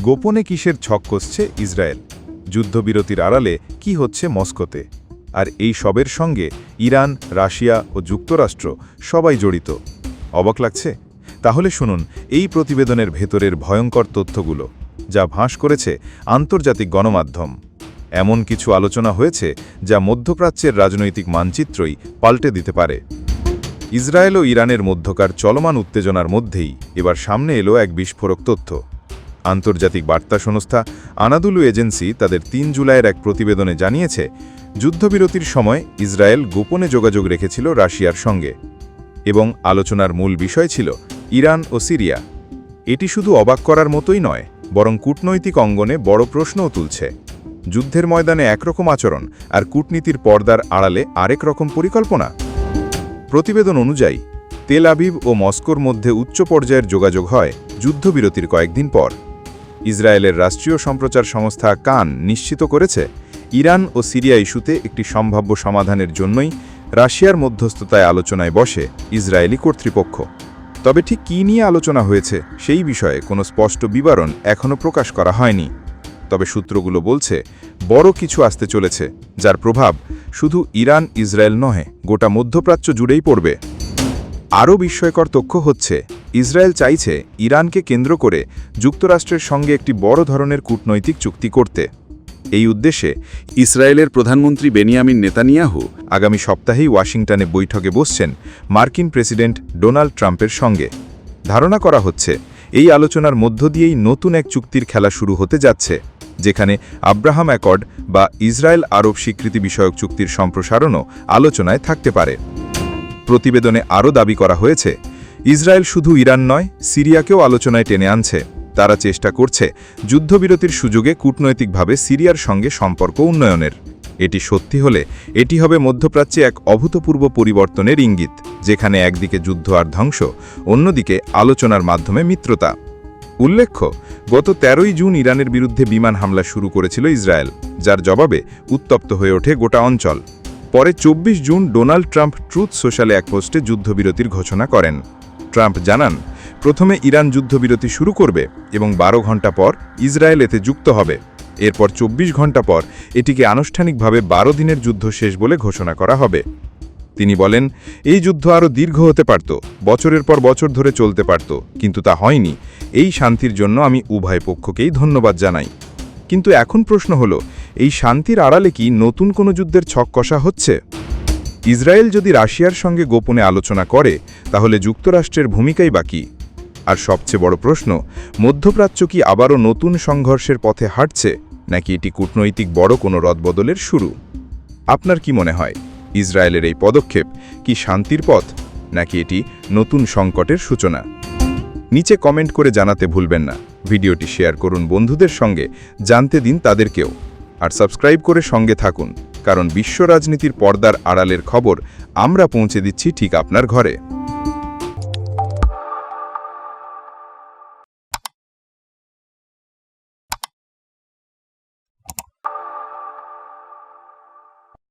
গোপনে কিসের ছক কষছে ইসরায়েল? যুদ্ধবিরতির আড়ালে কি হচ্ছে মস্কোতে? আর এই সবের সঙ্গে ইরান, রাশিয়া ও যুক্তরাষ্ট্র সবাই জড়িত। অবাক লাগছে? তাহলে শুনুন এই প্রতিবেদনের ভেতরের ভয়ঙ্কর তথ্যগুলো, যা ফাঁস করেছে আন্তর্জাতিক গণমাধ্যম। এমন কিছু আলোচনা হয়েছে যা মধ্যপ্রাচ্যের রাজনৈতিক মানচিত্রই পাল্টে দিতে পারে। ইসরায়েল ও ইরানের মধ্যকার চলমান উত্তেজনার মধ্যেই এবার সামনে এলো এক বিস্ফোরক তথ্য। আন্তর্জাতিক বার্তা সংস্থা আনাদুলু এজেন্সি তাদের ৩ জুলাইয়ের এক প্রতিবেদনে জানিয়েছে, যুদ্ধবিরতির সময় ইসরায়েল গোপনে যোগাযোগ রেখেছিল রাশিয়ার সঙ্গে, এবং আলোচনার মূল বিষয় ছিল ইরান ও সিরিয়া। এটি শুধু অবাক করার মতোই নয়, বরং কূটনৈতিক অঙ্গনে বড় প্রশ্নও তুলছে। যুদ্ধের ময়দানে একরকম আচরণ আর কূটনীতির পর্দার আড়ালে আরেক রকম পরিকল্পনা। প্রতিবেদন অনুযায়ী তেল আবিব ও মস্কোর মধ্যে উচ্চ পর্যায়ের যোগাযোগ হয় যুদ্ধবিরতির কয়েকদিন পর। ইসরায়েলের রাষ্ট্রীয় সম্প্রচার সংস্থা কান নিশ্চিত করেছে, ইরান ও সিরিয়া ইস্যুতে একটি সম্ভাব্য সমাধানের জন্যই রাশিয়ার মধ্যস্থতায় আলোচনায় বসে ইসরায়েলি কর্তৃপক্ষ। তবে ঠিক কী নিয়ে আলোচনা হয়েছে সেই বিষয়ে কোনো স্পষ্ট বিবরণ এখনও প্রকাশ করা হয়নি। তবে সূত্রগুলো বলছে, বড় কিছু আসতে চলেছে, যার প্রভাব শুধু ইরান ইসরায়েল নহে, গোটা মধ্যপ্রাচ্য জুড়েই পড়বে। আরও বিস্ময়কর তথ্য হচ্ছে, ইসরায়েল চাইছে ইরানকে কেন্দ্র করে যুক্তরাষ্ট্রের সঙ্গে একটি বড় ধরনের কূটনৈতিক চুক্তি করতে। এই উদ্দেশ্যে ইসরায়েলের প্রধানমন্ত্রী বেনিয়ামিন নেতানিয়াহু আগামী সপ্তাহেই ওয়াশিংটনে বৈঠকে বসছেন মার্কিন প্রেসিডেন্ট ডোনাল্ড ট্রাম্পের সঙ্গে। ধারণা করা হচ্ছে, এই আলোচনার মধ্য দিয়েই নতুন এক চুক্তির খেলা শুরু হতে যাচ্ছে, যেখানে আব্রাহাম অ্যাকর্ড বা ইসরায়েল আরব স্বীকৃতি বিষয়ক চুক্তির সম্প্রসারণও আলোচনায় থাকতে পারে। প্রতিবেদনে আরও দাবি করা হয়েছে, ইসরায়েল শুধু ইরান নয়, সিরিয়াকেও আলোচনায় টেনে আনছে। তারা চেষ্টা করছে যুদ্ধবিরতির সুযোগে কূটনৈতিকভাবে সিরিয়ার সঙ্গে সম্পর্ক উন্নয়নের। এটি সত্যি হলে এটি হবে মধ্যপ্রাচ্যে এক অভূতপূর্ব পরিবর্তনের ইঙ্গিত, যেখানে একদিকে যুদ্ধ আর ধ্বংস, অন্যদিকে আলোচনার মাধ্যমে মিত্রতা। উল্লেখ্য, গত 13ই জুন ইরানের বিরুদ্ধে বিমান হামলা শুরু করেছিল ইসরায়েল, যার জবাবে উত্তপ্ত হয়ে ওঠে গোটা অঞ্চল। পরে 24 জুন ডোনাল্ড ট্রাম্প ট্রুথ সোশ্যালে এক পোস্টে যুদ্ধবিরতির ঘোষণা করেন। ট্রাম্প জানান, প্রথমে ইরান যুদ্ধবিরতি শুরু করবে এবং 12 ঘণ্টা পর ইসরায়েল এতে যুক্ত হবে। এরপর 24 ঘণ্টা পর এটিকে আনুষ্ঠানিকভাবে 12 দিনের যুদ্ধ শেষ বলে ঘোষণা করা হবে। তিনি বলেন, এই যুদ্ধ আরও দীর্ঘ হতে পারত, বছরের পর বছর ধরে চলতে পারত, কিন্তু তা হয়নি। এই শান্তির জন্য আমি উভয় পক্ষকেই ধন্যবাদ জানাই। কিন্তু এখন প্রশ্ন হলো, এই শান্তির আড়ালে কি নতুন কোনো যুদ্ধের ছক কষা হচ্ছে? ইসরায়েল যদি রাশিয়ার সঙ্গে গোপনে আলোচনা করে, তাহলে যুক্তরাষ্ট্রের ভূমিকাই বাকি। আর সবচেয়ে বড় প্রশ্ন, মধ্যপ্রাচ্য কি আবারও নতুন সংঘর্ষের পথে হাঁটছে, নাকি এটি কূটনৈতিক বড় কোনো রদবদলের শুরু? আপনার কি মনে হয়, ইসরায়েলের এই পদক্ষেপ কি শান্তির পথ, নাকি এটি নতুন সংকটের সূচনা? নিচে কমেন্ট করে জানাতে ভুলবেন না। ভিডিওটি শেয়ার করুন বন্ধুদের সঙ্গে, জানতে দিন তাদেরকেও। আর সাবস্ক্রাইব করে সঙ্গে থাকুন, কারণ বিশ্ব রাজনীতির পর্দার আড়ালের খবর আমরা পৌঁছে দিচ্ছি ঠিক আপনার ঘরে।